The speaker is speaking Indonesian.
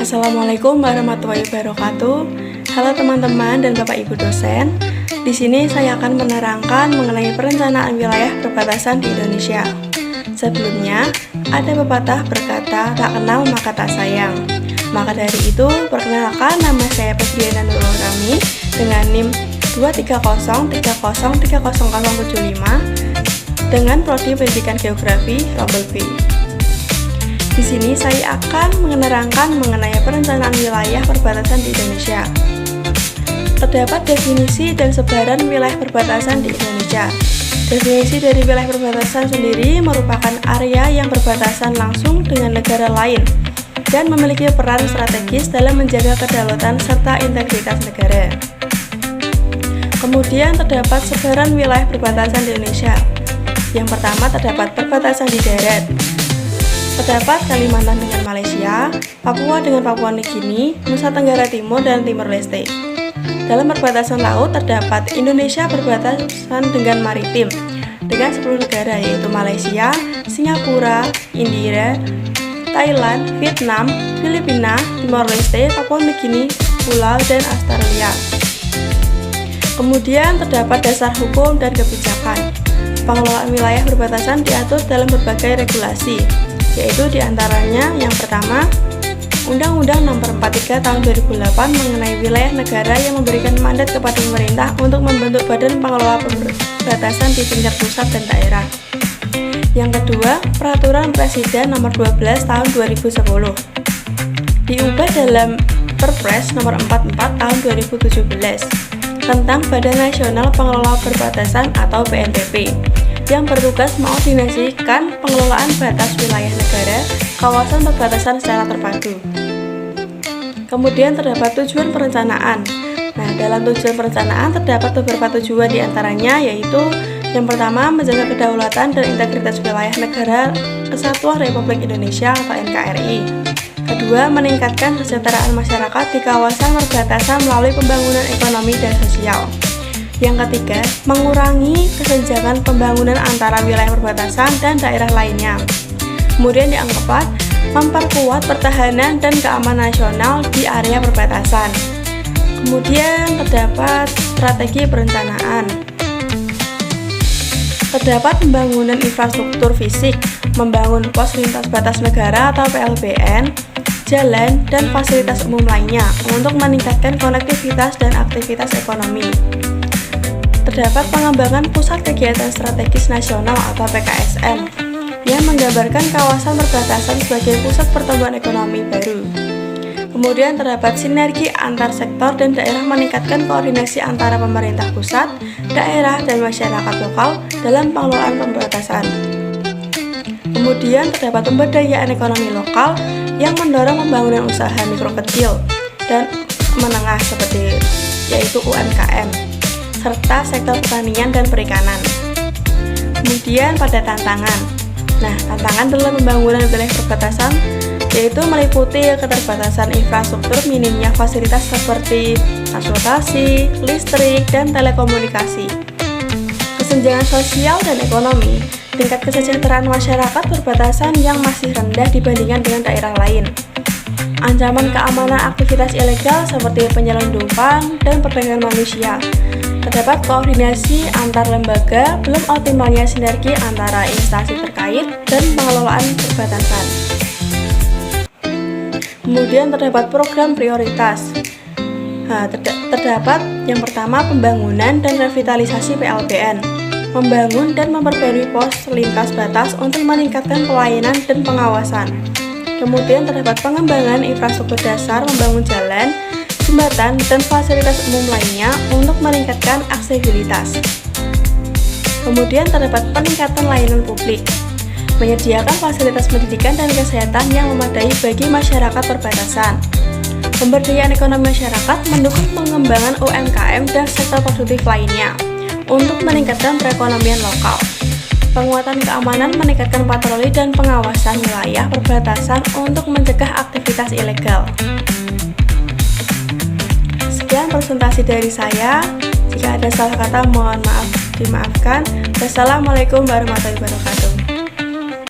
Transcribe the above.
Assalamualaikum warahmatullahi wabarakatuh. Halo teman-teman dan Bapak Ibu dosen. Di sini saya akan menerangkan mengenai perencanaan wilayah perbatasan di Indonesia. Sebelumnya, ada pepatah berkata, tak kenal maka tak sayang. Maka dari itu, perkenalkan nama saya Febriana Nurul Rami dengan NIM 230303075 dengan prodi Pendidikan Geografi Rombel B. Di sini saya akan menerangkan mengenai perencanaan wilayah perbatasan di Indonesia. Terdapat definisi dan sebaran wilayah perbatasan di Indonesia. Definisi dari wilayah perbatasan sendiri merupakan area yang berbatasan langsung dengan negara lain dan memiliki peran strategis dalam menjaga kedaulatan serta integritas negara. Kemudian terdapat sebaran wilayah perbatasan di Indonesia. Yang pertama terdapat perbatasan di darat. Terdapat Kalimantan dengan Malaysia, Papua dengan Papua Nugini, Nusa Tenggara Timur, dan Timor Leste. Dalam perbatasan laut terdapat Indonesia berbatasan dengan maritim dengan 10 negara yaitu Malaysia, Singapura, India, Thailand, Vietnam, Filipina, Timor Leste, Papua Nugini, Pulau, dan Australia. Kemudian terdapat dasar hukum dan kebijakan. Pengelolaan wilayah perbatasan diatur dalam berbagai regulasi, yaitu diantaranya yang pertama, Undang-Undang Nomor 43 Tahun 2008 mengenai wilayah negara yang memberikan mandat kepada pemerintah untuk membentuk badan pengelola perbatasan di tingkat pusat dan daerah. Yang kedua, Peraturan Presiden Nomor 12 Tahun 2010 diubah dalam Perpres Nomor 44 Tahun 2017 tentang Badan Nasional Pengelola Perbatasan atau BNPB yang bertugas mengkoordinasikan pengelolaan batas wilayah negara, kawasan perbatasan secara terpadu. Kemudian terdapat tujuan perencanaan. Nah, dalam tujuan perencanaan terdapat beberapa tujuan diantaranya yaitu yang pertama, menjaga kedaulatan dan integritas wilayah negara Kesatuan Republik Indonesia atau NKRI. Kedua, meningkatkan kesejahteraan masyarakat di kawasan perbatasan melalui pembangunan ekonomi dan sosial. Yang ketiga, mengurangi kesenjangan pembangunan antara wilayah perbatasan dan daerah lainnya. Kemudian yang keempat, memperkuat pertahanan dan keamanan nasional di area perbatasan. Kemudian terdapat strategi perencanaan. Terdapat pembangunan infrastruktur fisik, membangun pos lintas batas negara atau PLBN, jalan, dan fasilitas umum lainnya untuk meningkatkan konektivitas dan aktivitas ekonomi. Terdapat pengembangan Pusat Kegiatan Strategis Nasional atau PKSN yang menggambarkan kawasan perbatasan sebagai pusat pertumbuhan ekonomi baru. Kemudian terdapat sinergi antar sektor dan daerah meningkatkan koordinasi antara pemerintah pusat, daerah, dan masyarakat lokal dalam pengelolaan perbatasan. Kemudian terdapat pemberdayaan ekonomi lokal yang mendorong pembangunan usaha mikro kecil dan menengah seperti yaitu UMKM serta sektor pertanian dan perikanan. Kemudian pada tantangan. Nah, tantangan dalam pembangunan wilayah perbatasan yaitu meliputi keterbatasan infrastruktur, minimnya fasilitas seperti transportasi, listrik, dan telekomunikasi. Kesenjangan sosial dan ekonomi, tingkat kesejahteraan masyarakat perbatasan yang masih rendah dibandingkan dengan daerah lain. Ancaman keamanan aktivitas ilegal seperti penyelundupan dan perdagangan manusia. Terdapat koordinasi antar lembaga, belum optimalnya sinergi antara instansi terkait dan pengelolaan perbatasan. Kemudian terdapat program prioritas. Terdapat yang pertama pembangunan dan revitalisasi PLBN, membangun dan memperbarui pos lintas batas untuk meningkatkan pelayanan dan pengawasan. Kemudian terdapat pengembangan infrastruktur dasar, membangun jalan, jembatan, dan fasilitas umum lainnya untuk meningkatkan aksesibilitas. Kemudian terdapat peningkatan layanan publik, menyediakan fasilitas pendidikan dan kesehatan yang memadai bagi masyarakat perbatasan. Pemberdayaan ekonomi masyarakat mendukung pengembangan UMKM dan sektor produktif lainnya untuk meningkatkan perekonomian lokal. Penguatan keamanan meningkatkan patroli dan pengawasan wilayah perbatasan untuk mencegah aktivitas ilegal. Sekian presentasi dari saya. Jika ada salah kata mohon maaf dimaafkan. Wassalamualaikum warahmatullahi wabarakatuh.